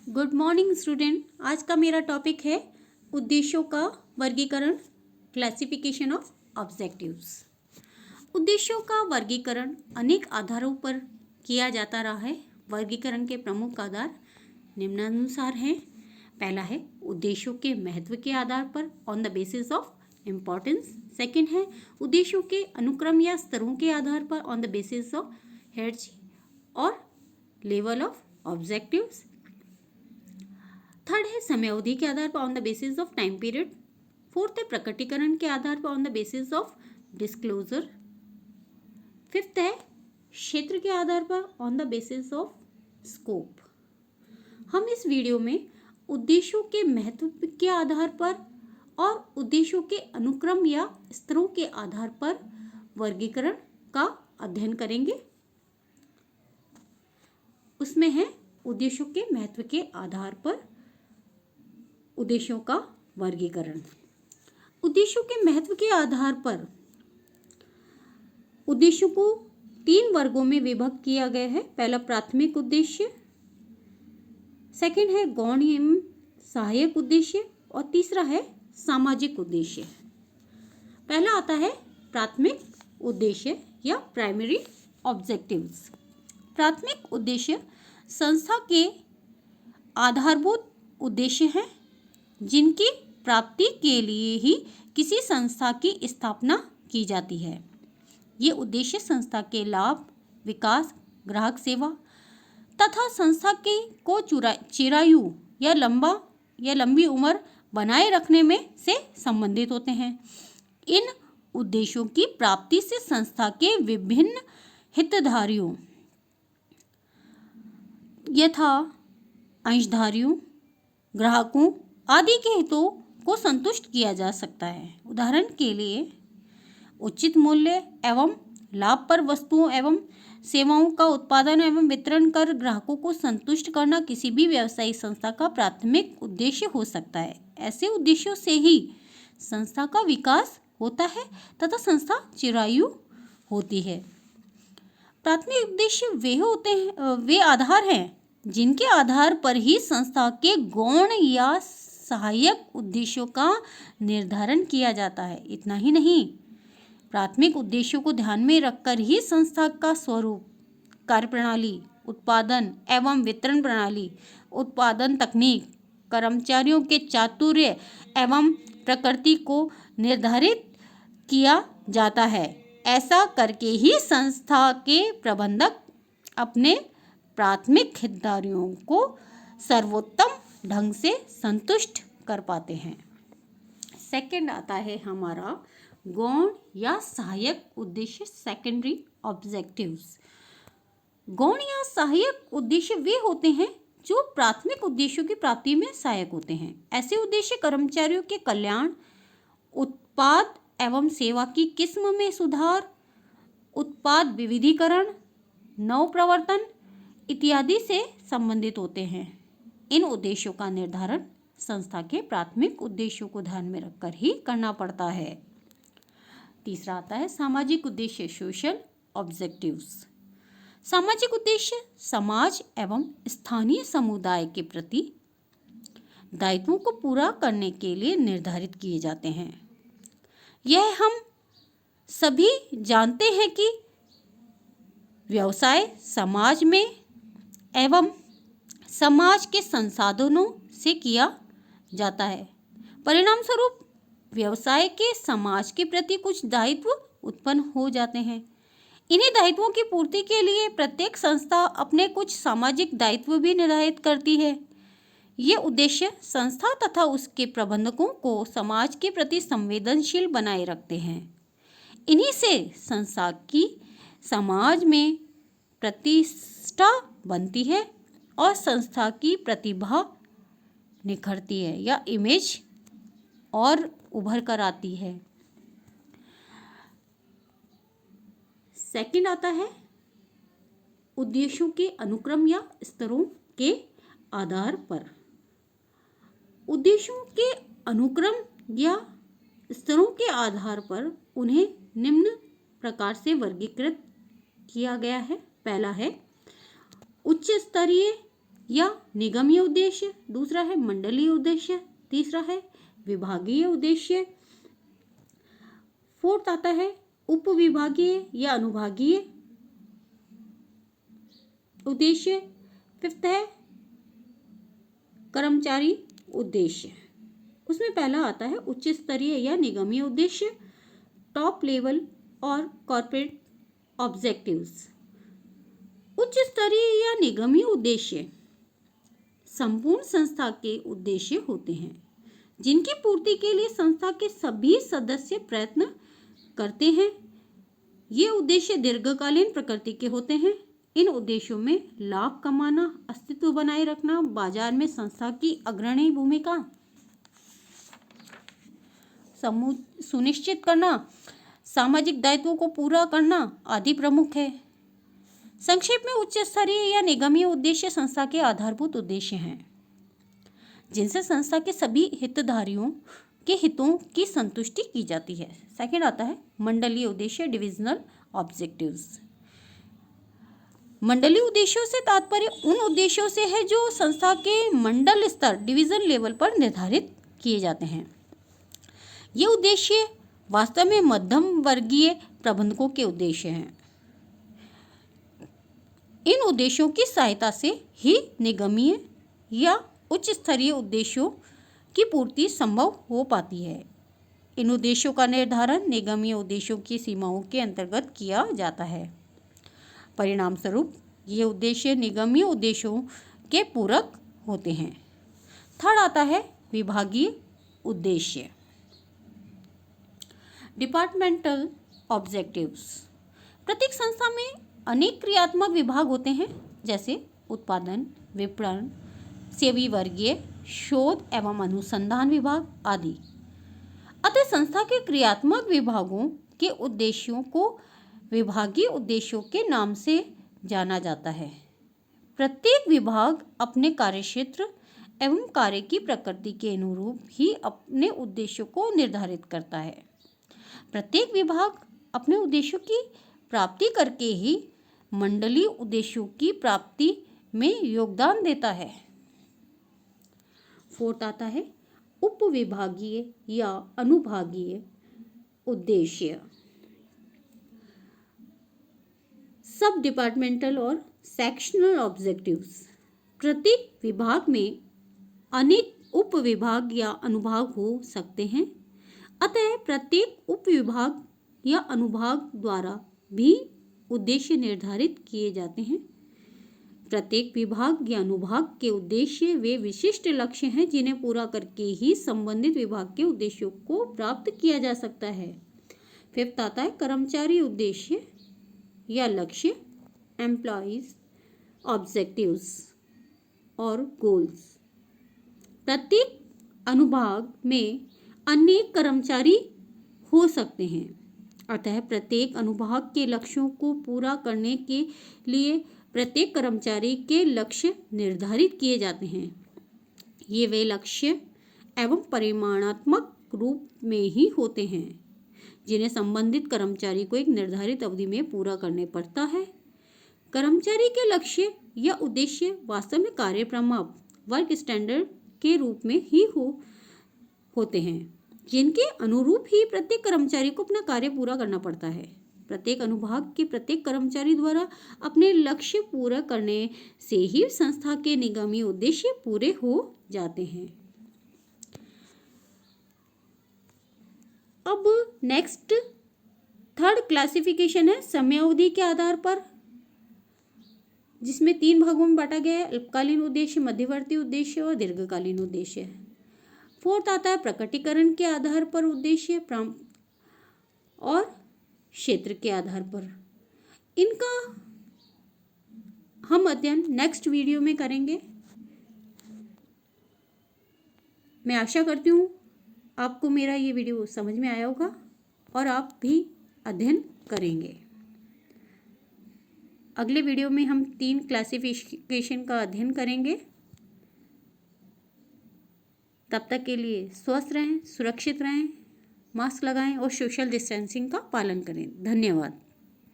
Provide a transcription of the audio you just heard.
Good morning student. आज का मेरा टॉपिक है उद्देश्यों का वर्गीकरण, क्लासिफिकेशन ऑफ ऑब्जेक्टिव्स। उद्देश्यों का वर्गीकरण अनेक आधारों पर किया जाता रहा है। वर्गीकरण के प्रमुख आधार निम्नानुसार हैं। पहला है उद्देश्यों के महत्व के आधार पर, on the basis of importance. Second है उद्देश्यों के अनुक्रम या स्तरों के आधार पर, on the basis of hierarchy और लेवल ऑफ ऑब्जेक्टिव्स। थर्ड है समयावधि के आधार पर, on the basis of time period. Fourth है प्रकटीकरण के आधार पर, on the basis of disclosure. Fifth है क्षेत्र के आधार पर, on the basis of scope. हम इस वीडियो में उद्देश्यों के महत्व के आधार पर और उद्देश्यों के अनुक्रम या स्तरों के आधार पर वर्गीकरण का अध्ययन करेंगे। उसमें है उद्देश्यों के महत्व के आधार पर उद्देश्यों का वर्गीकरण। उद्देश्यों के महत्व के आधार पर उद्देश्यों को 3 वर्गों में विभक्त किया गया है। पहला प्राथमिक उद्देश्य, सेकंड है गौण एवं सहायक उद्देश्य और तीसरा है सामाजिक उद्देश्य। पहला आता है प्राथमिक उद्देश्य या प्राइमरी ऑब्जेक्टिव्स। प्राथमिक उद्देश्य संस्था के आधारभूत उद्देश्य हैं जिनकी प्राप्ति के लिए ही किसी संस्था की स्थापना की जाती है। ये उद्देश्य संस्था के लाभ, विकास, ग्राहक सेवा तथा संस्था के को चिरायु या लंबी उम्र बनाए रखने में से संबंधित होते हैं। इन उद्देश्यों की प्राप्ति से संस्था के विभिन्न हितधारियों यथा अंशधारियों, ग्राहकों आदि के हितों को संतुष्ट किया जा सकता है। उदाहरण के लिए उचित मूल्य एवं लाभ पर वस्तुओं एवं सेवाओं का उत्पादन एवं वितरण कर ग्राहकों को संतुष्ट करना किसी भी व्यवसायिक संस्था का प्राथमिक उद्देश्य हो सकता है। ऐसे उद्देश्यों से ही संस्था का विकास होता है तथा संस्था चिरायु होती है। प्राथमिक उद्देश्य वे आधार हैं जिनके आधार पर ही संस्था के गौण या सहायक उद्देश्यों का निर्धारण किया जाता है। इतना ही नहीं, प्राथमिक उद्देश्यों को ध्यान में रखकर ही संस्था का स्वरूप, कार्यप्रणाली, उत्पादन एवं वितरण प्रणाली, उत्पादन तकनीक, कर्मचारियों के चातुर्य एवं प्रकृति को निर्धारित किया जाता है। ऐसा करके ही संस्था के प्रबंधक अपने प्राथमिक हितधारियों को सर्वोत्तम ढंग से संतुष्ट कर पाते हैं। सेकंड आता है हमारा गौण या सहायक उद्देश्य, सेकेंडरी ऑब्जेक्टिव्स। गौण या सहायक उद्देश्य वे होते हैं जो प्राथमिक उद्देश्यों की प्राप्ति में सहायक होते हैं। ऐसे उद्देश्य कर्मचारियों के कल्याण, उत्पाद एवं सेवा की किस्म में सुधार, उत्पाद विविधीकरण, नवप्रवर्तन इत्यादि से संबंधित होते हैं। इन उद्देश्यों का निर्धारण संस्था के प्राथमिक उद्देश्यों को ध्यान में रखकर ही करना पड़ता है। तीसरा आता है सामाजिक उद्देश्य, सोशल ऑब्जेक्टिव्स। सामाजिक उद्देश्य समाज एवं स्थानीय समुदाय के प्रति दायित्वों को पूरा करने के लिए निर्धारित किए जाते हैं। यह हम सभी जानते हैं कि व्यवसाय समाज में एवं समाज के संसाधनों से किया जाता है। परिणाम स्वरूप व्यवसाय के समाज के प्रति कुछ दायित्व उत्पन्न हो जाते हैं। इन्हीं दायित्वों की पूर्ति के लिए प्रत्येक संस्था अपने कुछ सामाजिक दायित्व भी निर्धारित करती है। ये उद्देश्य संस्था तथा उसके प्रबंधकों को समाज के प्रति संवेदनशील बनाए रखते हैं। इन्हीं से संस्था की समाज में प्रतिष्ठा बनती है और संस्था की प्रतिभा निखरती है या इमेज और उभर कर आती है। सेकंड आता है उद्देश्यों के अनुक्रम या स्तरों के आधार पर। उद्देश्यों के अनुक्रम या स्तरों के आधार पर उन्हें निम्न प्रकार से वर्गीकृत किया गया है। पहला है उच्च स्तरीय या निगमीय उद्देश्य, दूसरा है मंडलीय उद्देश्य, तीसरा है विभागीय उद्देश्य, फोर्थ आता है उपविभागीय या अनुभागीय उद्देश्य, फिफ्थ है कर्मचारी उद्देश्य। उसमें पहला आता है उच्च स्तरीय या निगमीय उद्देश्य, टॉप लेवल और कॉर्पोरेट ऑब्जेक्टिव्स। उच्च स्तरीय या निगमीय उद्देश्य संपूर्ण संस्था के उद्देश्य होते हैं, जिनकी पूर्ति के लिए संस्था के सभी सदस्य प्रयत्न करते हैं। ये उद्देश्य दीर्घकालीन प्रकृति के होते हैं। इन उद्देश्यों में लाभ कमाना, अस्तित्व बनाए रखना, बाजार में संस्था की अग्रणी भूमिका सुनिश्चित करना, सामाजिक दायित्वों को पूरा करना आदि प्रमुख है। संक्षेप में उच्च स्तरीय या निगमीय उद्देश्य संस्था के आधारभूत उद्देश्य हैं, जिनसे संस्था के सभी हितधारियों के हितों की संतुष्टि की जाती है। सेकंड आता है मंडलीय उद्देश्य, डिविजनल ऑब्जेक्टिव्स। मंडलीय उद्देश्यों से तात्पर्य उन उद्देश्यों से है जो संस्था के मंडल स्तर, डिवीजन लेवल पर निर्धारित किए जाते हैं। ये उद्देश्य वास्तव में मध्यम वर्गीय प्रबंधकों के उद्देश्य हैं। इन उद्देश्यों की सहायता से ही निगमीय या उच्च स्तरीय उद्देश्यों की पूर्ति संभव हो पाती है। इन उद्देश्यों का निर्धारण निगमीय उद्देश्यों की सीमाओं के अंतर्गत किया जाता है। परिणाम स्वरूप ये उद्देश्य निगमीय उद्देश्यों के पूरक होते हैं। थर्ड आता है विभागीय उद्देश्य, डिपार्टमेंटल ऑब्जेक्टिव्स। प्रत्येक संस्था में अनेक क्रियात्मक विभाग होते हैं, जैसे उत्पादन, विपणन, सेवी वर्गीय, शोध एवं अनुसंधान विभाग आदि। अतः संस्था के क्रियात्मक विभागों के उद्देश्यों को विभागीय उद्देश्यों के नाम से जाना जाता है। प्रत्येक विभाग अपने कार्यक्षेत्र एवं कार्य की प्रकृति के अनुरूप ही अपने उद्देश्यों को निर्धारित करता है। प्रत्येक विभाग अपने उद्देश्यों की प्राप्ति करके ही मंडलीय उद्देश्यों की प्राप्ति में योगदान देता है। फोर्थ आता है उपविभागीय या अनुभागीय उद्देश्य, सब डिपार्टमेंटल और सेक्शनल ऑब्जेक्टिव्स। प्रत्येक विभाग में अनेक उप विभाग या अनुभाग हो सकते हैं, अतः प्रत्येक उप विभाग या अनुभाग द्वारा भी उद्देश्य निर्धारित किए जाते हैं। प्रत्येक विभाग या अनुभाग के उद्देश्य वे विशिष्ट लक्ष्य हैं जिन्हें पूरा करके ही संबंधित विभाग के उद्देश्यों को प्राप्त किया जा सकता है। फिफ्थ आता है कर्मचारी उद्देश्य या लक्ष्य, एम्प्लॉयज ऑब्जेक्टिव्स और गोल्स। प्रत्येक अनुभाग में अनेक कर्मचारी हो सकते हैं, अतः प्रत्येक अनुभाग के लक्ष्यों को पूरा करने के लिए प्रत्येक कर्मचारी के लक्ष्य निर्धारित किए जाते हैं। ये वे लक्ष्य एवं परिमाणात्मक रूप में ही होते हैं जिन्हें संबंधित कर्मचारी को एक निर्धारित अवधि में पूरा करने पड़ता है। कर्मचारी के लक्ष्य या उद्देश्य वास्तव में कार्य प्रमाप, वर्क स्टैंडर्ड के रूप में ही होते हैं, जिनके अनुरूप ही प्रत्येक कर्मचारी को अपना कार्य पूरा करना पड़ता है। प्रत्येक अनुभाग के प्रत्येक कर्मचारी द्वारा अपने लक्ष्य पूरा करने से ही संस्था के निगमीय उद्देश्य पूरे हो जाते हैं। अब नेक्स्ट थर्ड क्लासिफिकेशन है समयावधि के आधार पर, जिसमें 3 भागों में बांटा गया है, अल्पकालीन उद्देश्य, मध्यवर्ती उद्देश्य और दीर्घकालीन उद्देश्य। फोर्थ आता है प्रकटीकरण के आधार पर उद्देश्य और क्षेत्र के आधार पर। इनका हम अध्ययन नेक्स्ट वीडियो में करेंगे। मैं आशा करती हूँ आपको मेरा ये वीडियो समझ में आया होगा और आप भी अध्ययन करेंगे। अगले वीडियो में हम 3 क्लासिफिकेशन का अध्ययन करेंगे। तब तक के लिए स्वस्थ रहें, सुरक्षित रहें, मास्क लगाएं और सोशल डिस्टेंसिंग का पालन करें। धन्यवाद।